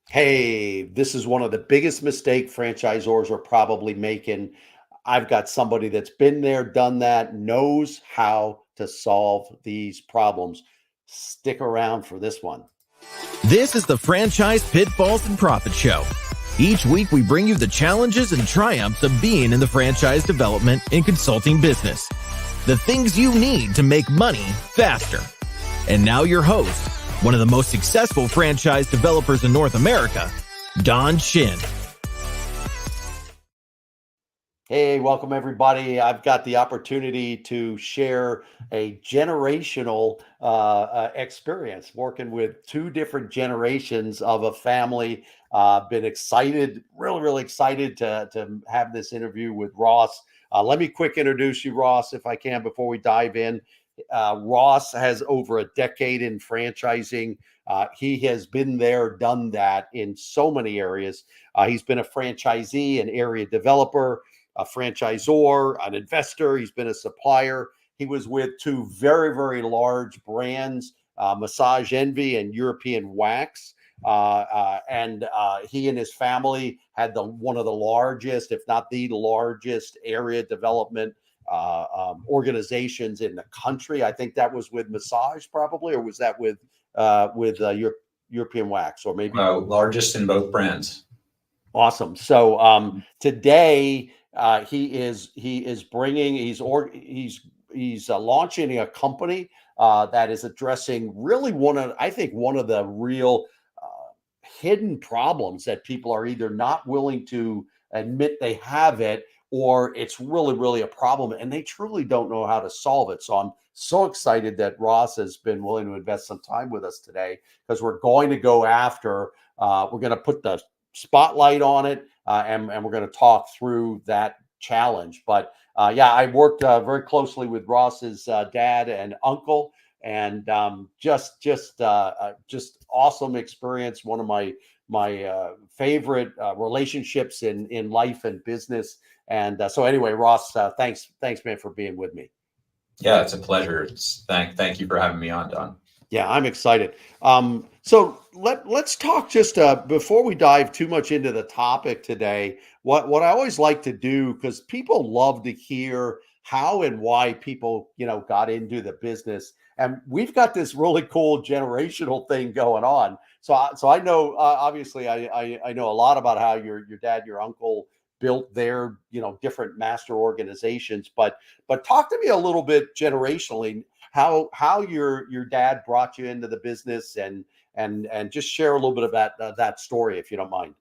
Hey, this is one of the biggest mistake franchisors are probably making. I've got somebody that's been there, done that, knows how to solve these problems. Stick around for this one. This is the Franchise Pitfalls and Profit Show. Each week, we bring you the challenges and triumphs of being in the franchise development and consulting business. The things you need to make money faster. And now your host, one of the most successful franchise developers in North America, Don Shin. Hey, welcome everybody. I've got the opportunity to share a generational experience working with two different generations of a family. Been excited, really excited to have this interview with Ross. Let me quick introduce you, Ross, if I can, before we dive in. Ross has over a decade in franchising. He has been there, done that in so many areas. He's been a franchisee, an area developer, a franchisor, an investor. He's been a supplier. He was with two very large brands, Massage Envy and European Wax. And he and his family had one of the largest, if not the largest, area development organizations in the country. I think that was with Massage, probably, or was that with European Wax, or maybe both? Largest in both brands. Awesome. So today he's launching a company that is addressing really one of the real hidden problems that people are either not willing to admit they have it, or it's really a problem and they truly don't know how to solve it. So I'm so excited that Ross has been willing to invest some time with us today, because we're going to go after, we're going to put the spotlight on it, and we're going to talk through that challenge. But I worked very closely with Ross's dad and uncle, and just awesome experience. One of my favorite relationships in life and business. And so anyway, Ross, thanks man for being with me. Yeah, it's a pleasure. Thank you for having me on, Don. Yeah, I'm excited. So let's talk just before we dive too much into the topic today. What I always like to do, because people love to hear how and why people got into the business, and we've got this really cool generational thing going on. So I know, obviously I know a lot about how your dad, your uncle built their different master organizations, but talk to me a little bit generationally, how your dad brought you into the business, and just share a little bit of that story, if you don't mind.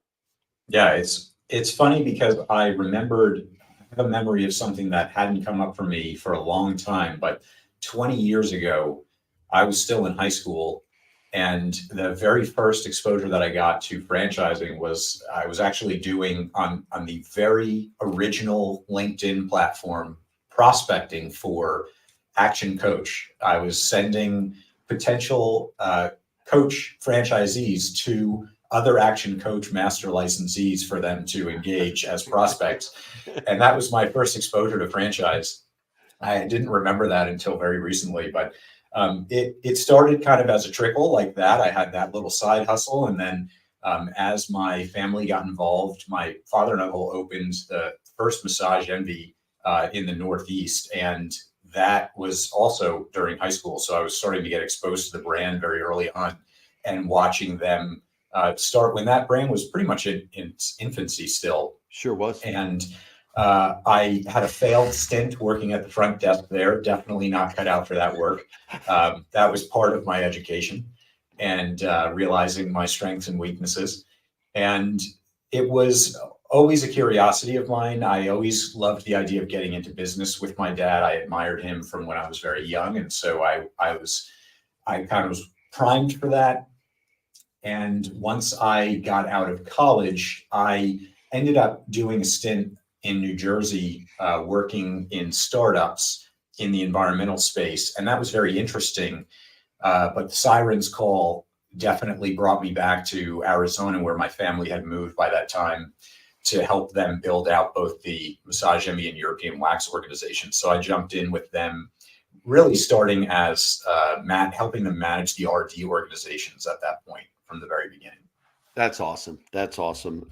Yeah, it's funny because I have a memory of something that hadn't come up for me for a long time, but 20 years ago, I was still in high school, and the very first exposure that I got to franchising was I was actually doing on the very original LinkedIn platform, prospecting for Action Coach. I was sending potential coach franchisees to other Action Coach master licensees for them to engage as prospects. And that was my first exposure to franchise. I didn't remember that until very recently, but it started kind of as a trickle like that. I had that little side hustle. And then as my family got involved, my father and uncle opened the first Massage Envy in the Northeast. And that was also during high school. So I was starting to get exposed to the brand very early on, and watching them start when that brand was pretty much in its infancy still. Sure was. And I had a failed stint working at the front desk there. Definitely not cut out for that work. That was part of my education, and realizing my strengths and weaknesses. And it was always a curiosity of mine. I always loved the idea of getting into business with my dad. I admired him from when I was very young. And so I kind of was primed for that. And once I got out of college, I ended up doing a stint in New Jersey, working in startups in the environmental space. And that was very interesting. But the sirens call definitely brought me back to Arizona, where my family had moved by that time, to help them build out both the Massage Envy and European Wax organizations. So I jumped in with them, really starting as helping them manage the RD organizations at that point from the very beginning. That's awesome. That's awesome.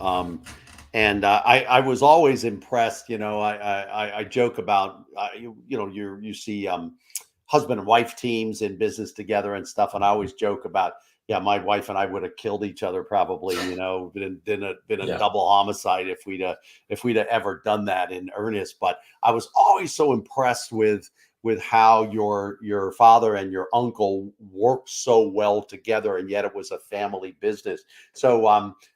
And I was always impressed. I joke about you see husband and wife teams in business together and stuff, and I always joke about, yeah, my wife and I would have killed each other probably. Been a Yeah. double homicide if we'd have ever done that in earnest. But I was always so impressed with how your father and your uncle worked so well together, and yet it was a family business. So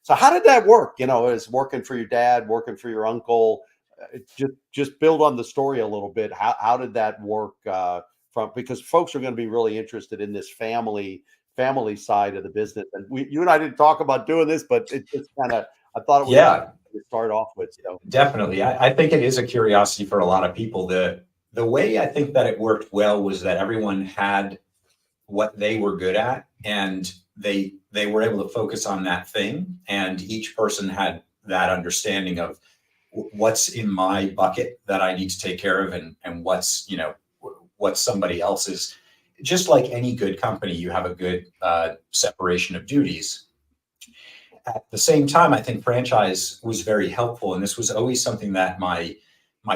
how did that work? Is working for your dad, working for your uncle? Just build on the story a little bit. How did that work? From Because folks are going to be really interested in this family side of the business. And you and I didn't talk about doing this, but it just kind of, I thought it was Yeah, to start off with. So definitely. I think it is a curiosity for a lot of people. The way I think that it worked well was that everyone had what they were good at, and they were able to focus on that thing, and each person had that understanding of what's in my bucket that I need to take care of, and what's somebody else's. Just like any good company, you have a good separation of duties. At the same time, I think franchise was very helpful, and this was always something that my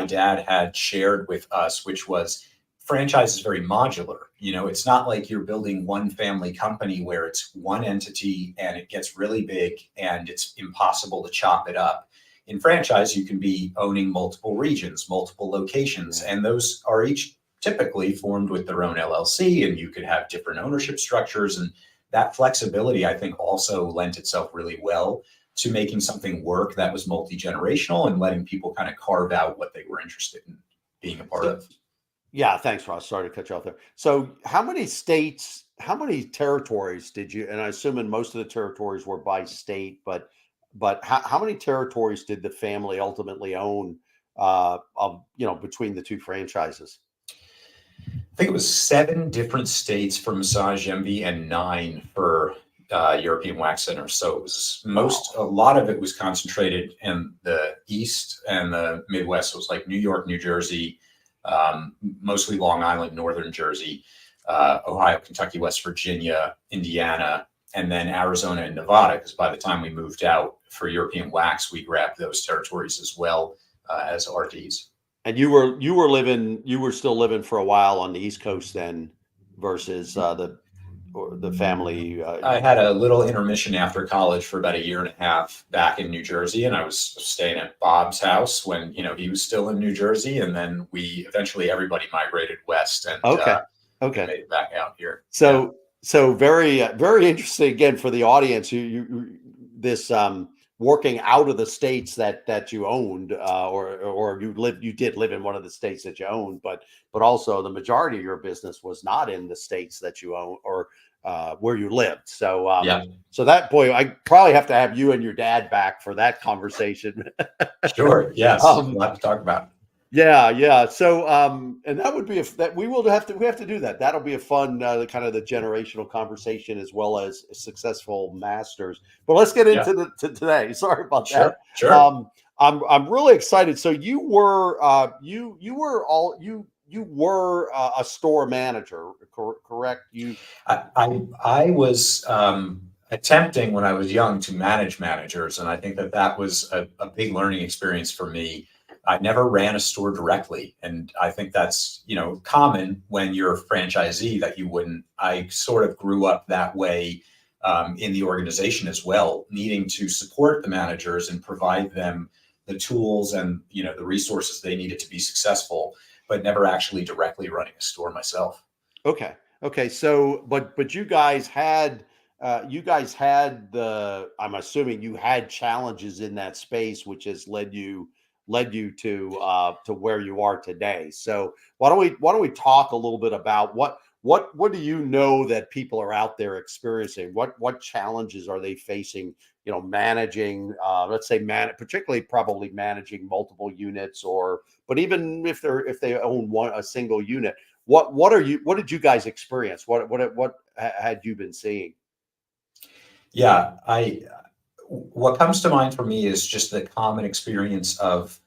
dad had shared with us, which was franchise is very modular. It's not like you're building one family company where it's one entity and it gets really big and it's impossible to chop it up. In franchise, you can be owning multiple regions, multiple locations, yeah. and those are each typically formed with their own LLC, and you could have different ownership structures. And that flexibility, I think, also lent itself really well to making something work that was multi-generational and letting people kind of carve out what they were interested in being a part So, of. yeah, thanks, Ross. Sorry to cut you off there. So, how many states, how many territories did you? And I assume in most of the territories were by state, but how many territories did the family ultimately own? Of between the two franchises. I think it was 7 different states for Massage Envy and 9 for European Wax Center. So it was Wow. a lot of it was concentrated in the East, and the Midwest was like New York, New Jersey, mostly Long Island, Northern Jersey, Ohio, Kentucky, West Virginia, Indiana, and then Arizona and Nevada. Because by the time we moved out for European Wax, we grabbed those territories as well as RDs. And you were still living for a while on the East Coast then, versus the family. I had a little intermission after college for about a year and a half back in New Jersey, and I was staying at Bob's house when he was still in New Jersey, and then we eventually everybody migrated west and Okay, made okay. it back out here. Yeah, So very very interesting again for the audience. This working out of the states that you owned, or you did live in one of the states that you owned, but also the majority of your business was not in the states that you own, or where you lived. yeah, So that, boy, I probably have to have you and your dad back for that conversation. sure. Yes, um, we'll have to talk about it. yeah, yeah. So, and that would be that we have to do that. That'll be a fun kind of the generational conversation, as well as successful masters. But let's get Yeah, into to today. Sorry about that. sure, sure. Um, I'm really excited. So you were a store manager, correct? I was attempting when I was young to manage managers, and I think that was a big learning experience for me. I never ran a store directly, and I think that's common when you're a franchisee that you wouldn't. I sort of grew up that way in the organization as well, needing to support the managers and provide them the tools and the resources they needed to be successful, but never actually directly running a store myself. Okay. Okay. So, but you guys had I'm assuming you had challenges in that space, which has led you to where you are today. So why don't we talk a little bit about what do you know that people are out there experiencing? What challenges are they facing? Managing, let's say, particularly probably managing multiple units, but even if they own a single unit, what did you guys experience? What had you been seeing? Yeah, I what comes to mind for me is just the common experience of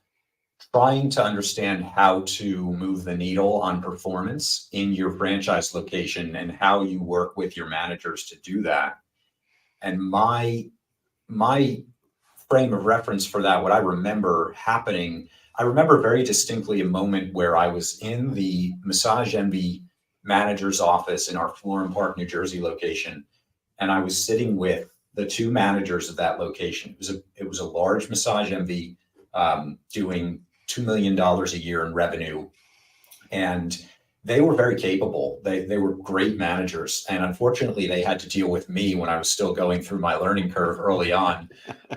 trying to understand how to move the needle on performance in your franchise location and how you work with your managers to do that. And my my frame of reference for that, what I remember happening, I remember very distinctly a moment where I was in the Massage Envy manager's office in our Florham Park, New Jersey location, and I was sitting with the two managers of that location. It was a large Massage Envy, doing $2 million a year in revenue, and they were very capable. They were great managers, and unfortunately, they had to deal with me when I was still going through my learning curve early on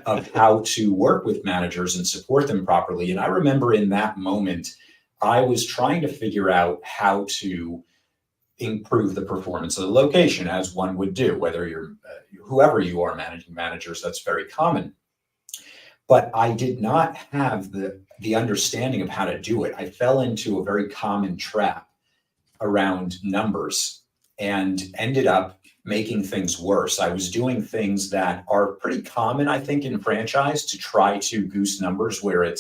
of how to work with managers and support them properly. And I remember in that moment, I was trying to figure out how to improve the performance of the location, as one would do, whether you're whoever you are managing managers. That's very common. But I did not have the understanding of how to do it. I fell into a very common trap around numbers and ended up making things worse. I was doing things that are pretty common, I think, in franchise to try to goose numbers, where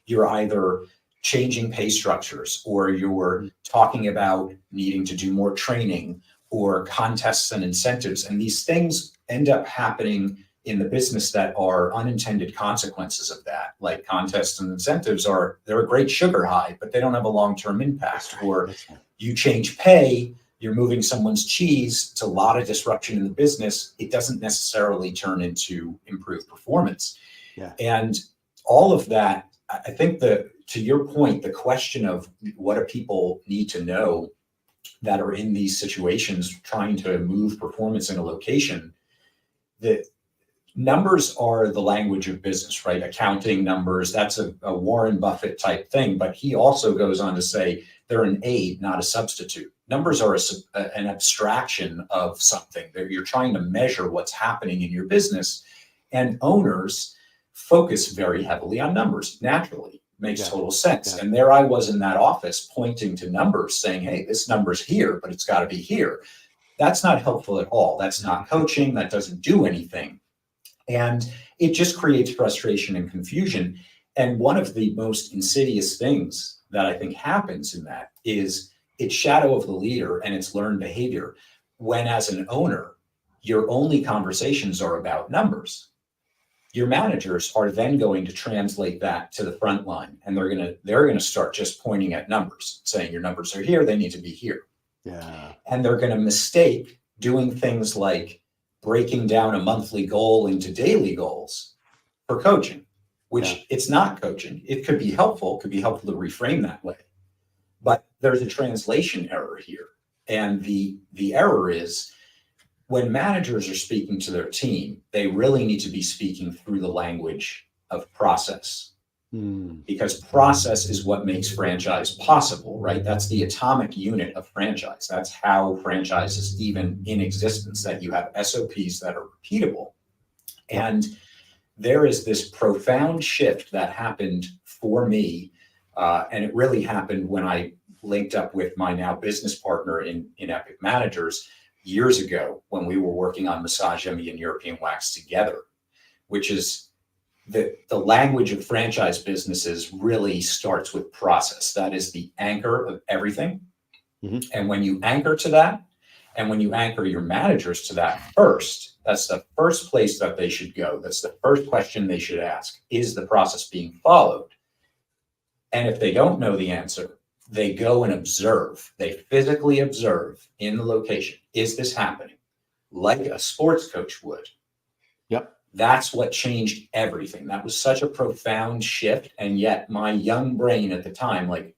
you're either changing pay structures, or you're talking about needing to do more training, or contests and incentives. And these things end up happening in the business that are unintended consequences of that. Like contests and incentives they're a great sugar high, but they don't have a long-term impact. Or you change pay, you're moving someone's cheese. It's a lot of disruption in the business. It doesn't necessarily turn into improved performance. Yeah. And all of that, I think to your point, the question of what do people need to know that are in these situations trying to move performance in a location, the numbers are the language of business, right? Accounting numbers, that's a Warren Buffett type thing. But he also goes on to say they're an aid, not a substitute. Numbers are an abstraction of something. You're trying to measure what's happening in your business. And owners focus very heavily on numbers, naturally. Makes total sense. Yeah. And there I was in that office pointing to numbers saying, hey, this number's here, but it's got to be here. That's not helpful at all. That's not coaching. That doesn't do anything. And it just creates frustration and confusion. And one of the most insidious things that I think happens in that is it's shadow of the leader and it's learned behavior. When as an owner, your only conversations are about numbers. Your managers are then going to translate that to the front line, and they're going to start just pointing at numbers, saying your numbers are here, they need to be here. Yeah. And they're going to mistake doing things like breaking down a monthly goal into daily goals for coaching, which it's not coaching. It could be helpful. It could be helpful to reframe that way. But there's a translation error here. And the error is, when managers are speaking to their team, they really need to be speaking through the language of process. Because process is what makes franchise possible, right? That's the atomic unit of franchise. That's how franchise is even in existence, that you have SOPs that are repeatable. And there is this profound shift that happened for me. And it really happened when I linked up with my now business partner in Epic Managers years ago, when we were working on Massage Envy and European Wax together, which is the language of franchise businesses really starts with process. That is the anchor of everything. Mm-hmm. And when you anchor to that, and when you anchor your managers to that first, that's the first place that they should go. That's the first question they should ask. Is the process being followed? And if they don't know the answer, they go and observe. They physically observe in the location. Is this happening? Like a sports coach would. Yep. That's what changed everything. That was such a profound shift. And yet my young brain at the time, like,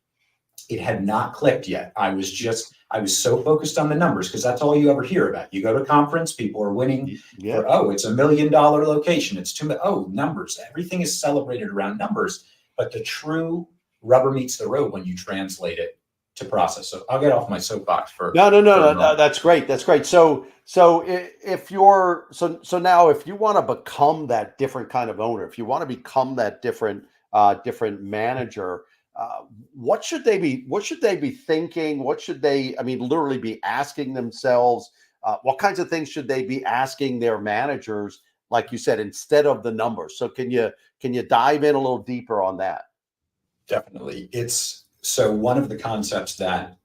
it had not clicked yet. I was so focused on the numbers, because that's all you ever hear about. You go to a conference, people are winning. Yeah. For, it's $1 million location. It's numbers. Everything is celebrated around numbers. But the true rubber meets the road when you translate it to process. So I'll get off my soapbox for no. That's great. That's great. So if you're now, if you want to become that different kind of owner, if you want to become that different manager, what should they be thinking? What should they, literally be asking themselves? What kinds of things should they be asking their managers, like you said, instead of the numbers? So can you dive in a little deeper on that? Definitely. So one of the concepts that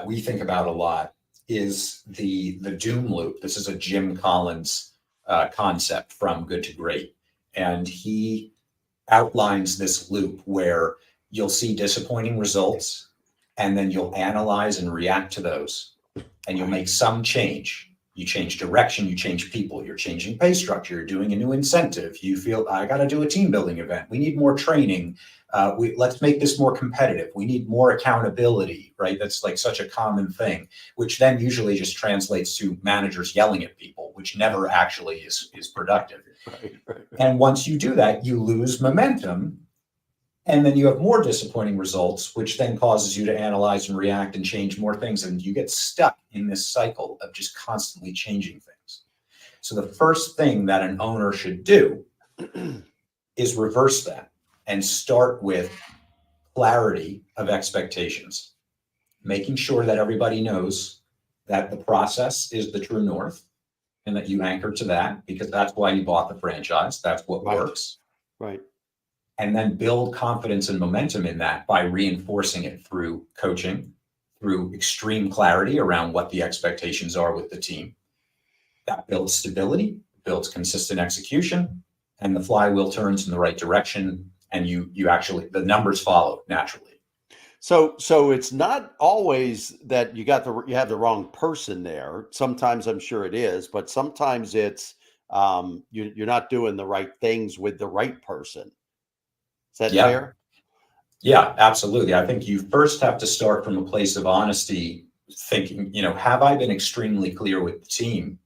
we think about a lot is the doom loop. This is a Jim Collins concept from Good to Great. And he outlines this loop where you'll see disappointing results, and then you'll analyze and react to those, and you'll make some change. You change direction, you change people, you're changing pay structure, you're doing a new incentive. You feel, I got to do a team building event. We need more training. Let's make this more competitive. We need more accountability, right? That's like such a common thing, which then usually just translates to managers yelling at people, which never actually is productive. Right. And once you do that, you lose momentum. And then you have more disappointing results, which then causes you to analyze and react and change more things. And you get stuck in this cycle of just constantly changing things. So the first thing that an owner should do is reverse that and start with clarity of expectations, making sure that everybody knows that the process is the true north and that you anchor to that, because that's why you bought the franchise. That's what works. Right. And then build confidence and momentum in that by reinforcing it through coaching, through extreme clarity around what the expectations are with the team. That builds stability, builds consistent execution, and the flywheel turns in the right direction. And you actually, the numbers follow naturally. So it's not always that you have the wrong person there. Sometimes I'm sure it is, but sometimes it's you're not doing the right things with the right person. Is that fair? Yeah, absolutely. I think you first have to start from a place of honesty, thinking, have I been extremely clear with the team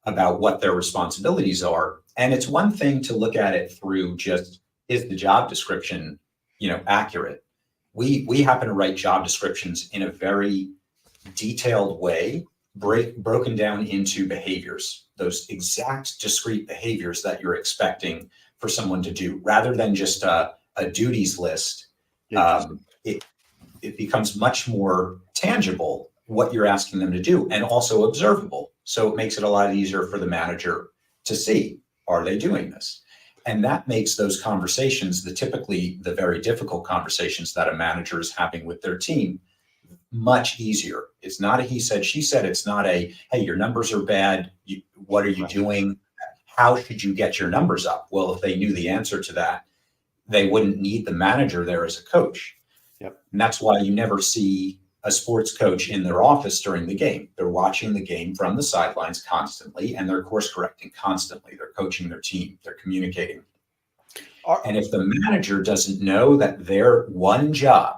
about what their responsibilities are? And it's one thing to look at it through just, is the job description, accurate? We happen to write job descriptions in a very detailed way, broken down into behaviors, those exact discrete behaviors that you're expecting for someone to do, rather than just a duties list. It becomes much more tangible what you're asking them to do, and also observable. So it makes it a lot easier for the manager to see, are they doing this? And that makes those conversations, typically the very difficult conversations that a manager is having with their team, much easier. It's not a he said, she said. It's not a, hey, your numbers are bad. What are you doing? How should you get your numbers up? Well, if they knew the answer to that, they wouldn't need the manager there as a coach. Yep. And that's why you never see a sports coach in their office during the game. They're watching the game from the sidelines constantly, and they're course correcting constantly. They're coaching their team. They're communicating. And if the manager doesn't know that their one job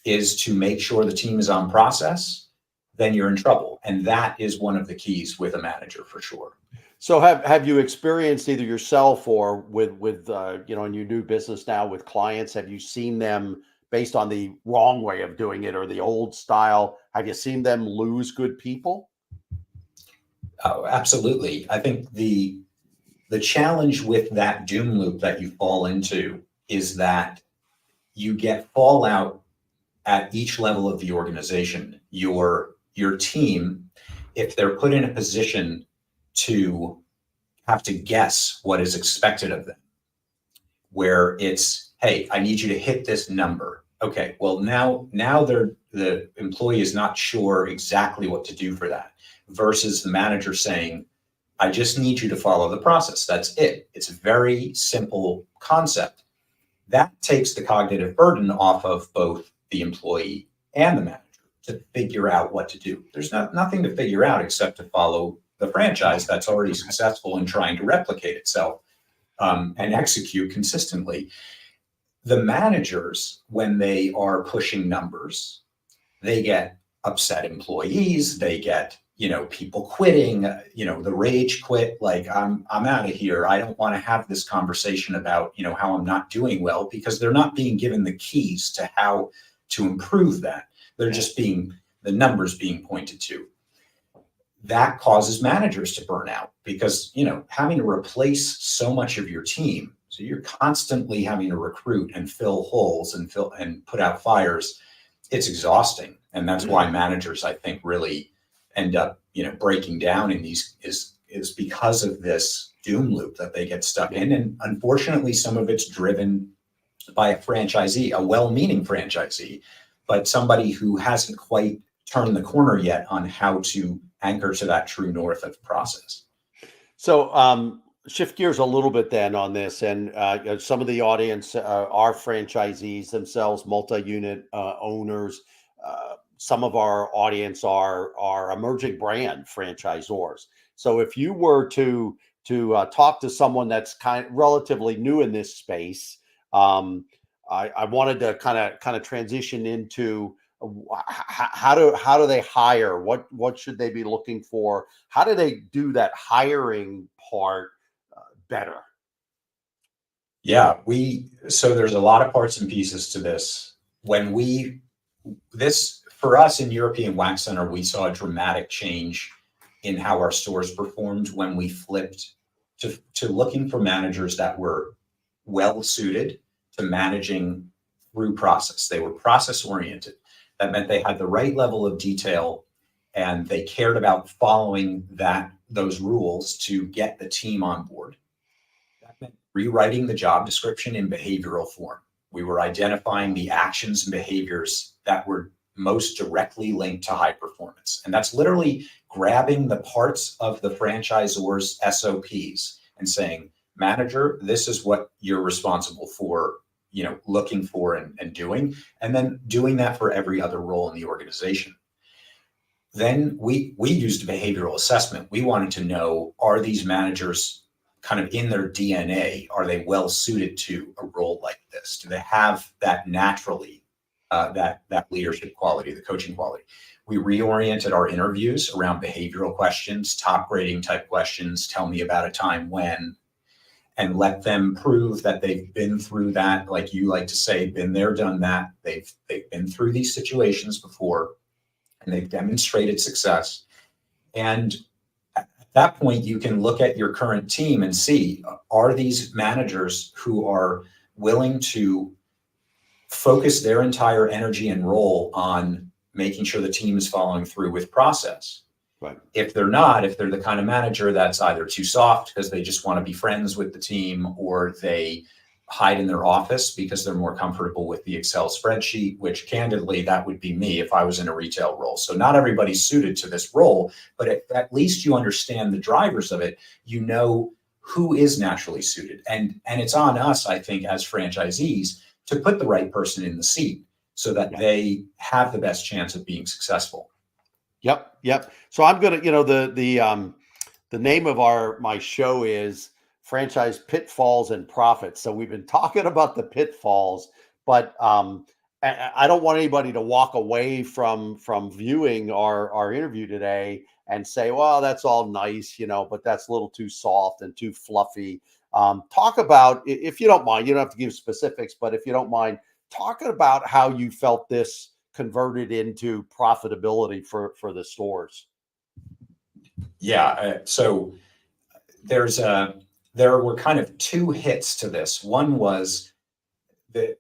is to make sure the team is on process, then you're in trouble. And that is one of the keys with a manager for sure. So have you experienced, either yourself or with in your new business now with clients, have you seen them, based on the wrong way of doing it or the old style, have you seen them lose good people? Oh, absolutely. I think the challenge with that doom loop that you fall into is that you get fallout at each level of the organization. Your team, if they're put in a position to have to guess what is expected of them, where it's, hey, I need you to hit this number. Okay, well, now the employee is not sure exactly what to do for that, versus the manager saying, I just need you to follow the process. That's it. It's a very simple concept. That takes the cognitive burden off of both the employee and the manager to figure out what to do. There's nothing to figure out except to follow the franchise that's already successful in trying to replicate itself and execute consistently. The managers, when they are pushing numbers, they get upset employees, they get, people quitting, the rage quit, like I'm out of here. I don't want to have this conversation about, how I'm not doing well, because they're not being given the keys to how to improve that. They're just the numbers being pointed to. That causes managers to burn out, because, having to replace so much of your team. So you're constantly having to recruit and fill holes and put out fires. It's exhausting. And that's why managers, I think, really end up, breaking down in these is because of this doom loop that they get stuck in. And unfortunately, some of it's driven by a franchisee, a well-meaning franchisee, but somebody who hasn't quite turned the corner yet on how to anchor to that true north of the process. So, shift gears a little bit then on this, and some of the audience are franchisees themselves, multi-unit owners. Some of our audience are emerging brand franchisors. So, if you were to talk to someone that's kind of relatively new in this space, um, I wanted to kind of transition into how do they hire? What should they be looking for? How do they do that hiring part better? Yeah, so there's a lot of parts and pieces to this. When this for us in European Wax Center, we saw a dramatic change in how our stores performed when we flipped to looking for managers that were well suited to managing through process. They were process oriented. That meant they had the right level of detail and they cared about following those rules to get the team on board. That meant rewriting the job description in behavioral form. We were identifying the actions and behaviors that were most directly linked to high performance. And that's literally grabbing the parts of the franchisor's SOPs and saying, manager, this is what you're responsible for, looking for and doing, and then doing that for every other role in the organization. Then we used behavioral assessment. We wanted to know, are these managers kind of in their DNA? Are they well suited to a role like this? Do they have that naturally, that leadership quality, the coaching quality? We reoriented our interviews around behavioral questions, top grading type questions, tell me about a time when, and let them prove that they've been through that, like you like to say, been there, done that. They've been through these situations before, and they've demonstrated success. And at that point, you can look at your current team and see, are these managers who are willing to focus their entire energy and role on making sure the team is following through with process? Right. If they're not, if they're the kind of manager that's either too soft because they just want to be friends with the team, or they hide in their office because they're more comfortable with the Excel spreadsheet, which candidly, that would be me if I was in a retail role. So not everybody's suited to this role, but at least you understand the drivers of it. You know who is naturally suited. And it's on us, I think, as franchisees to put the right person in the seat so that they have the best chance of being successful. Yep. So I'm gonna, the name of my show is Franchise Pitfalls and Profits. So we've been talking about the pitfalls, but I don't want anybody to walk away from viewing our interview today and say, well, that's all nice, but that's a little too soft and too fluffy. Talk about, if you don't mind, you don't have to give specifics, but if you don't mind, talking about how you felt this converted into profitability for the stores. Yeah. So there were kind of two hits to this. One was the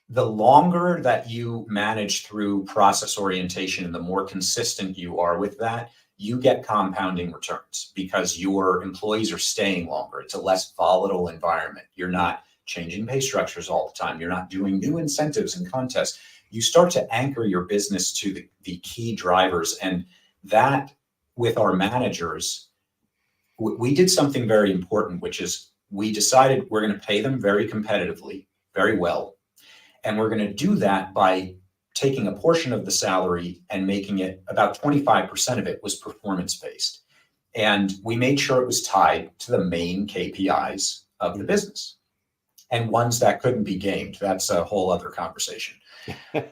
longer that you manage through process orientation and the more consistent you are with that, you get compounding returns because your employees are staying longer. It's a less volatile environment. You're not changing pay structures all the time. You're not doing new incentives and contests. You start to anchor your business to the key drivers. And that, with our managers, we did something very important, which is we decided we're going to pay them very competitively, very well. And we're going to do that by taking a portion of the salary and making it about 25% of it was performance-based. And we made sure it was tied to the main KPIs of the business and ones that couldn't be gamed. That's a whole other conversation.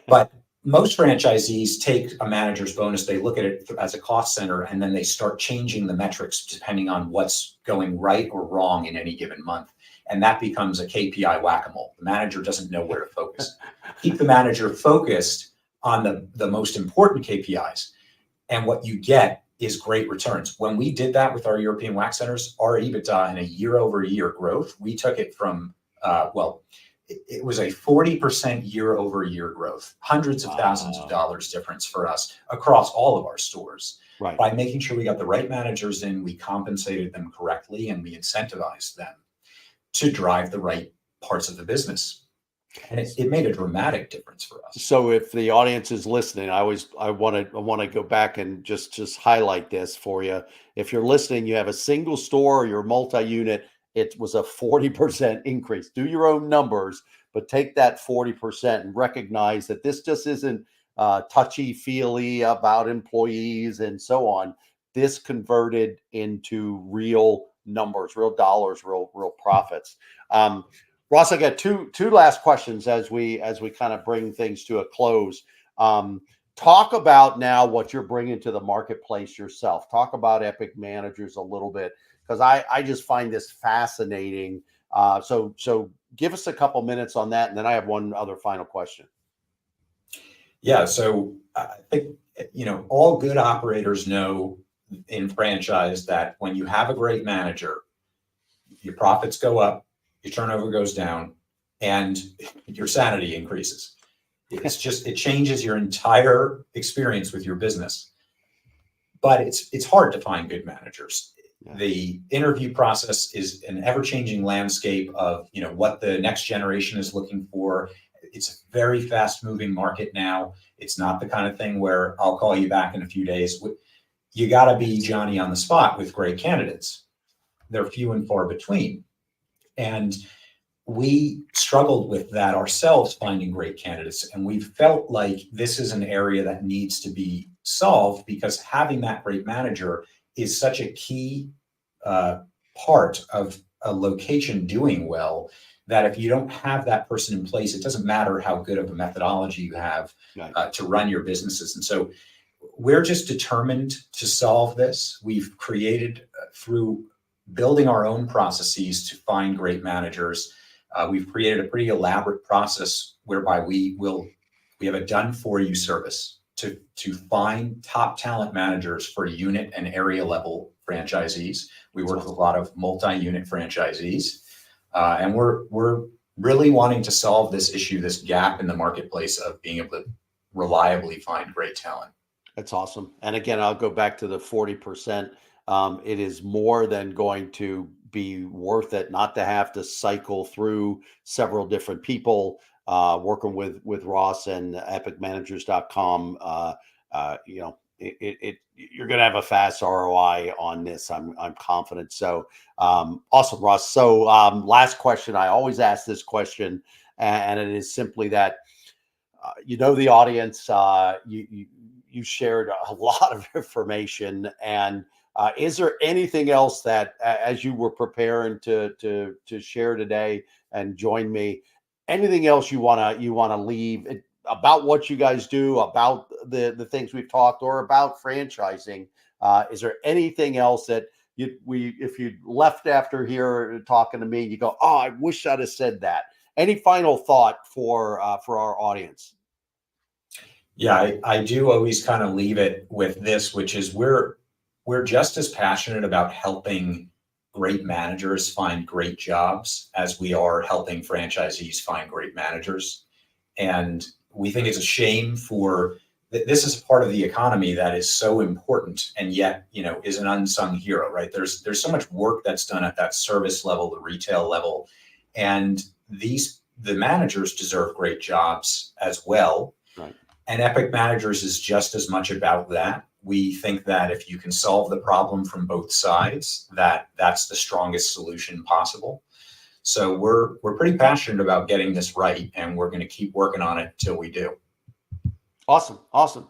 But most franchisees take a manager's bonus, they look at it as a cost center, and then they start changing the metrics depending on what's going right or wrong in any given month. And that becomes a KPI whack-a-mole. The manager doesn't know where to focus. Keep the manager focused on the most important KPIs. And what you get is great returns. When we did that with our European wax centers, our EBITDA in a year-over-year growth, we took it from, it was a 40% year-over-year growth, hundreds of thousands of dollars difference for us across all of our stores. Right. By making sure we got the right managers in, we compensated them correctly, and we incentivized them to drive the right parts of the business. And it made a dramatic difference for us. So if the audience is listening, I want to go back and just highlight this for you. If you're listening, you have a single store or you're multi-unit, it was a 40% increase. Do your own numbers, but take that 40% and recognize that this just isn't touchy-feely about employees and so on. This converted into real numbers, real dollars, real profits. Ross, I got two last questions as we kind of bring things to a close. Talk about now what you're bringing to the marketplace yourself. Talk about Epic Managers a little bit, because I just find this fascinating. So give us a couple minutes on that, and then I have one other final question. Yeah, so I think all good operators know in franchise that when you have a great manager, your profits go up, your turnover goes down, and your sanity increases. It changes your entire experience with your business. But it's hard to find good managers. Yeah. The interview process is an ever-changing landscape of what the next generation is looking for. It's a very fast-moving market now. It's not the kind of thing where I'll call you back in a few days. You got to be Johnny on the spot with great candidates. They're few and far between. And we struggled with that ourselves, finding great candidates. And we felt like this is an area that needs to be solved, because having that great manager is such a key part of a location doing well, that if you don't have that person in place, it doesn't matter how good of a methodology you have to run your businesses. And so we're just determined to solve this. We've created, through building our own processes to find great managers, we've created a pretty elaborate process whereby we have a done for you service to find top talent managers for unit and area level franchisees. We work with a lot of multi-unit franchisees, and we're really wanting to solve this issue, this gap in the marketplace of being able to reliably find great talent. That's awesome. And again, I'll go back to the 40%. It is more than going to be worth it not to have to cycle through several different people. Working with Ross and epicmanagers.com, you're going to have a fast ROI on this. I'm confident. So awesome, Ross. So last question. I always ask this question, and it is simply that the audience. You shared a lot of information, and is there anything else that, as you were preparing to share today and join me, anything else you want to leave about what you guys do, about the things we've talked, or about franchising? Is there anything else that if you left after here talking to me, you go, oh, I wish I'd have said that? Any final thought for our audience? Yeah, I do always kind of leave it with this, which is we're just as passionate about helping great managers find great jobs as we are helping franchisees find great managers. And we think it's a shame this is part of the economy that is so important, and yet, is an unsung hero, right? There's so much work that's done at that service level, the retail level, and the managers deserve great jobs as well. Right. And Epic Managers is just as much about that. We think that if you can solve the problem from both sides, that's the strongest solution possible. So we're pretty passionate about getting this right, and we're going to keep working on it till we do. Awesome. All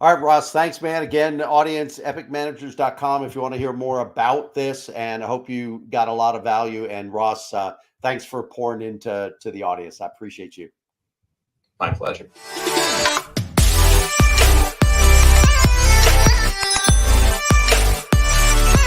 right, Ross, thanks, man. Again, audience, epicmanagers.com if you want to hear more about this, and I hope you got a lot of value. And Ross, thanks for pouring into the audience. I appreciate you. My pleasure.